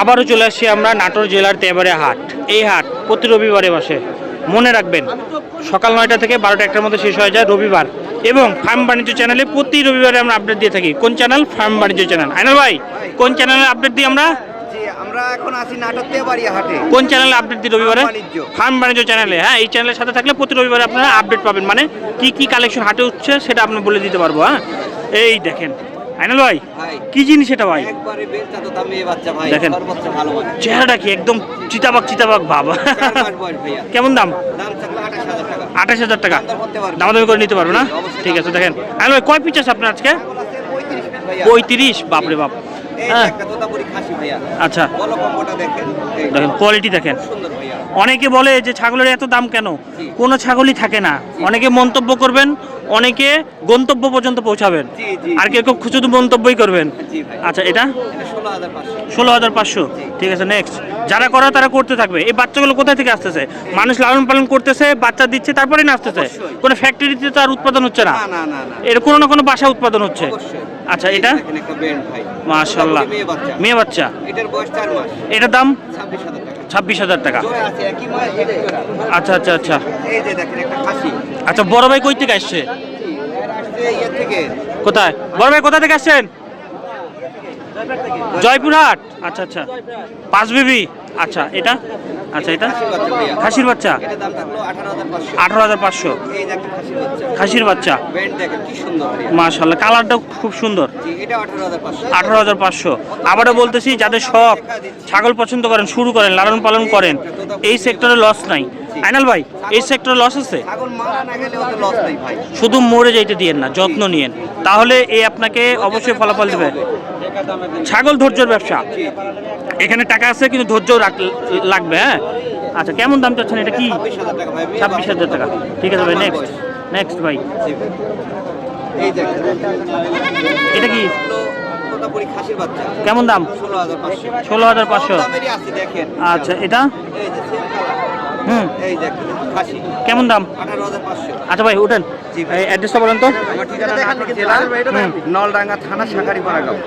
আবারও চলে আসছি আমরা নাটোর জেলার তেবারে হাট। এই হাট প্রতি রবিবারে বসে, মনে রাখবেন সকাল 9টা থেকে 12টা একটার মধ্যে শেষ হয়ে যায় রবিবার। এবং ফার্ম বাণিজ্য চ্যানেলে প্রতি রবিবারে আমরা আপডেট দিয়ে থাকি। কোন চ্যানেল? ফার্ম বাণিজ্য চ্যানেল। আইনাল ভাই, কোন চ্যানেলে আপডেট দিই আমরা? আমরা এখন আছি নাটোর তেবাড়িয়া হাটে। কোন চ্যানেলে আপডেট দিই রবিবারে? ফার্ম বাণিজ্য চ্যানেলে। হ্যাঁ, এই চ্যানেলের সাথে থাকলে প্রতি রবিবারে আপনারা আপডেট পাবেন, মানে কি কি কালেকশন হাটে উঠছে সেটা আপনি বলে দিতে পারবো। হ্যাঁ, এই দেখেন আইনাল ভাই, কি জিনিস এটা ভাই? একবারে বেলটা তো দামি বাচ্চা ভাই, দেখেন সর্বোচ্চ ভালো মানে। চেহারাটা কি একদম চিতাবাগ বাবা। কেমন দাম? দাম থাকলো 28000 টাকা। 28000 টাকা দাম দামাদামি করে নিতে পারবো না? ঠিক আছে। দেখেন আইনাল ভাই, কয় পিস আছে আপনার আজকে? 35। বাপরে বাপ। হ্যাঁ, একটা তোতাপুরি খাসি ভাইয়া। আচ্ছা, বলো কম্বোটা দেখেন। দেখেন কোয়ালিটি দেখেন। সুন্দর ভাইয়া। অনেকে বলে যে ছাগলের এত দাম কেন, কোনো ছাগলই থাকে না। অনেকে মন্তব্য করবেন, অনেকে গন্তব্য পর্যন্ত পৌঁছাবেন, জি, জি। আর কেউ কেউ শুধু মন্তব্যই করবেন। জি ভাই। আচ্ছা, এটা এটা 16500। 16500। ঠিক আছে, নেক্সট। যারা করা তারা করতে থাকবে। এই বাচ্চাগুলো কোথা থেকে আসতেছে? মানুষ লালন পালন করতেছে, বাচ্চা দিচ্ছে, তারপরে না আসতেছে। অবশ্যই। কোনো ফ্যাক্টরিতে তো আর উৎপাদন হচ্ছে না, না না না না। এর কোনো না কোনো বাসা উৎপাদন হচ্ছে। অবশ্যই। আচ্ছা, এটা দেখেন একটা ব্যান্ড ভাই। মাশাআল্লাহ, মেয়ে বাচ্চা। মেয়ে বাচ্চা। এটার বয়স 4 মাস। এটার দাম 26000 টাকা। 26000 টাকা। জোড়া আছে একই মাস এক জোড়া। আচ্ছা আচ্ছা আচ্ছা এই যে দেখেন একটা খাসি। আচ্ছা, বড় ভাই কই থেকে আসছে? এরা আসছে ইয়ে থেকে। কোথায়? বড় ভাই কোথা থেকে আসছেন? জয়পুরহাট। আচ্ছা আচ্ছা, পাঁচ বিবি। আচ্ছা, এটা? আচ্ছা, এটা খাসির বাচ্চা ভাইয়া। খাসির বাচ্চা। এটার দাম থাকলো 18500। 18500। এই যে একটা খাসির বাচ্চা। খাসির বাচ্চা। ব্যান্ড দেখেন কি সুন্দর ভাইয়া। মাশাআল্লাহ, কালারটাও খুব সুন্দর। জি, এটা 18500। 18500। আবারও বলতেছি, যাদের শখ ছাগল পছন্দ করেন, শুরু করেন, লালন পালন করেন, এই সেক্টরে লস নাই। আইনাল ভাই, এই সেক্টরে লস আছে? ছাগল মারা না গেলে ওতে লস নাই ভাই। শুধু মরে যাইতে দিয়েন না, যত্ন নিয়েন, তাহলে এই আপনাকে অবশ্যই ফলাফল দেবে। ছাগল ধৈর্যের ব্যবসা, এখানে টাকা আছে কিন্তু ধৈর্য লাগবে। হ্যাঁ, আচ্ছা, কেমন দাম চাচ্ছেন? এটা কি? 26000 টাকা ভাই। 26000 টাকা। ঠিক আছে ভাই, নেক্সট নেক্সট ভাই। এই দেখেন এটা কি? তোতাপুরি খাসির বাচ্চা। কেমন দাম? 16500। 16500। কম দামেরই আছে দেখেন। আচ্ছা, এটা? এই যে সেম কালার। এই দেখেন খাসি। কেমন দাম? 18500। আচ্ছা ভাই, উঠেন। জি ভাই। এই অ্যাড্রেসটা বলেন তো। আমার ঠিকানা নাটোর জেলা নলডাঙ্গা থানা শাঁখারীপাড়া গাঁও।